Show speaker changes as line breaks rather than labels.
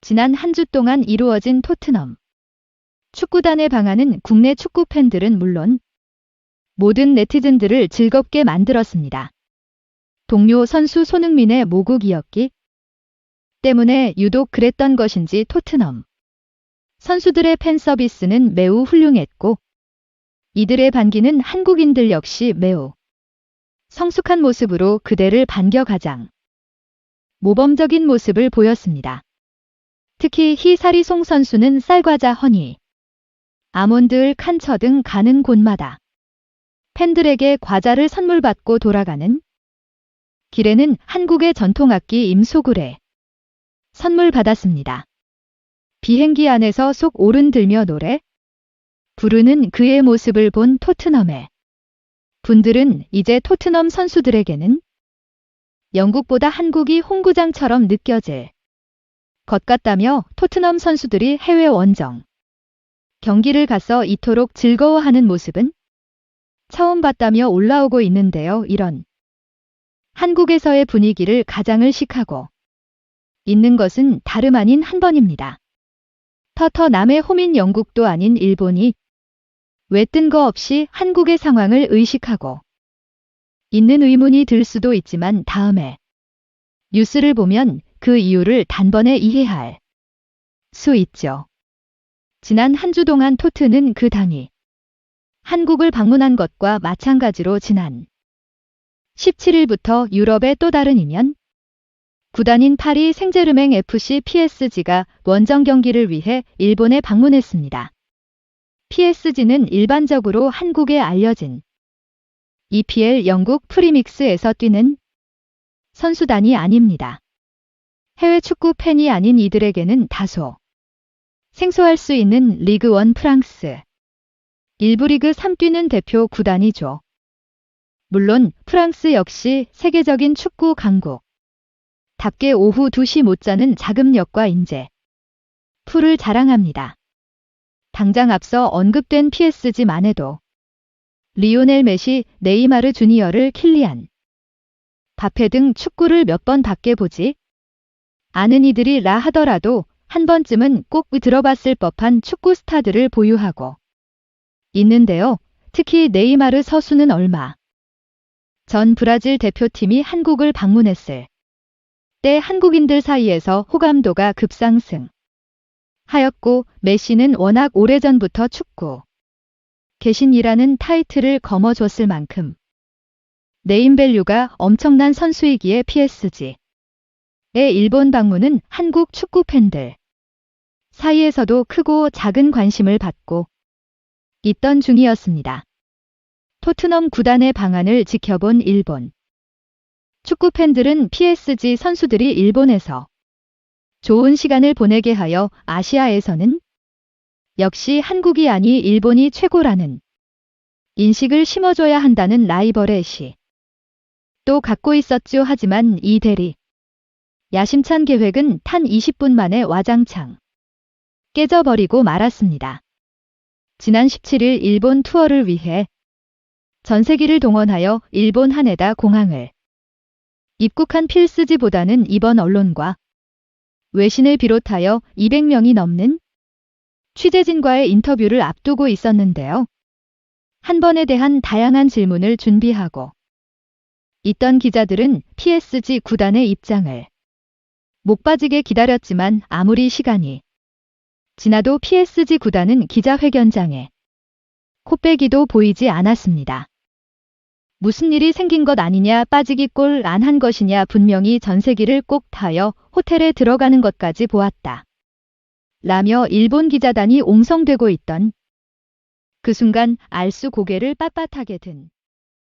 지난 한 주 동안 이루어진 토트넘 축구단의 방한은 국내 축구 팬들은 물론 모든 네티즌들을 즐겁게 만들었습니다. 동료 선수 손흥민의 모국이었기 때문에 유독 그랬던 것인지 토트넘 선수들의 팬 서비스는 매우 훌륭했고 이들의 반기는 한국인들 역시 매우 성숙한 모습으로 그대를 반겨가장 모범적인 모습을 보였습니다. 특히 히사리송 선수는 쌀과자 허니, 아몬드, 칸처 등 가는 곳마다 팬들에게 과자를 선물 받고 돌아가는 길에는 한국의 전통악기 임소굴에 선물 받았습니다. 비행기 안에서 속 오른 들며 노래 부르는 그의 모습을 본 토트넘의 분들은 이제 토트넘 선수들에게는 영국보다 한국이 홍구장처럼 느껴질 것 같다며 토트넘 선수들이 해외 원정 경기를 가서 이토록 즐거워하는 모습은 처음 봤다며 올라오고 있는데요. 이런 한국에서의 분위기를 가장을 식하고 있는 것은 다름 아닌 한 번입니다. 남의 홈인 영국도 아닌 일본이 왜 뜬금없이 한국의 상황을 의식하고 있는 의문이 들 수도 있지만 다음에 뉴스를 보면 그 이유를 단번에 이해할 수 있죠. 지난 한 주 동안 토트는 그 당이 한국을 방문한 것과 마찬가지로 지난 17일부터 유럽의 또 다른 이면 구단인 파리 생제르맹 FC PSG가 원정 경기를 위해 일본에 방문했습니다. PSG는 일반적으로 한국에 알려진 EPL 영국 프리믹스에서 뛰는 선수단이 아닙니다. 해외 축구 팬이 아닌 이들에게는 다소 생소할 수 있는 리그1 프랑스 일부 리그 3 뛰는 대표 구단이죠. 물론 프랑스 역시 세계적인 축구 강국 답게 오후 2시 못자는 자금력과 인재 풀을 자랑합니다. 당장 앞서 언급된 PSG만 해도 리오넬 메시, 네이마르 주니어를 킬리안 바페 등 축구를 몇 번 밖에 보지 않은 이들이라 하더라도 한 번쯤은 꼭 들어봤을 법한 축구 스타들을 보유하고 있는데요. 특히 네이마르 선수는 얼마 전 브라질 대표팀이 한국을 방문했을 때 한국인들 사이에서 호감도가 급상승 하였고 메시는 워낙 오래전부터 축구 개신이라는 타이틀을 거머쥐었을 만큼 네임밸류가 엄청난 선수이기에 PSG의 일본 방문은 한국 축구 팬들 사이에서도 크고 작은 관심을 받고 있던 중이었습니다. 토트넘 구단의 방안을 지켜본 일본 축구 팬들은 PSG 선수들이 일본에서 좋은 시간을 보내게 하여 아시아에서는 역시 한국이 아니 일본이 최고라는 인식을 심어줘야 한다는 라이벌의 시 또 갖고 있었죠. 하지만 이 대리 야심찬 계획은 탄 20분 만에 와장창 깨져버리고 말았습니다. 지난 17일 일본 투어를 위해 전세기를 동원하여 일본 하네다 공항을 입국한 PSG보다는 이번 언론과 외신을 비롯하여 200명이 넘는 취재진과의 인터뷰를 앞두고 있었는데요. 한 번에 대한 다양한 질문을 준비하고 있던 기자들은 PSG 구단의 입장을 목 빠지게 기다렸지만 아무리 시간이 지나도 PSG 구단은 기자회견장에 코빼기도 보이지 않았습니다. 무슨 일이 생긴 것 아니냐, 빠지기 꼴 안 한 것이냐, 분명히 전세기를 꼭 타여 호텔에 들어가는 것까지 보았다. 라며 일본 기자단이 옹성되고 있던 그 순간 알수 고개를 빳빳하게 든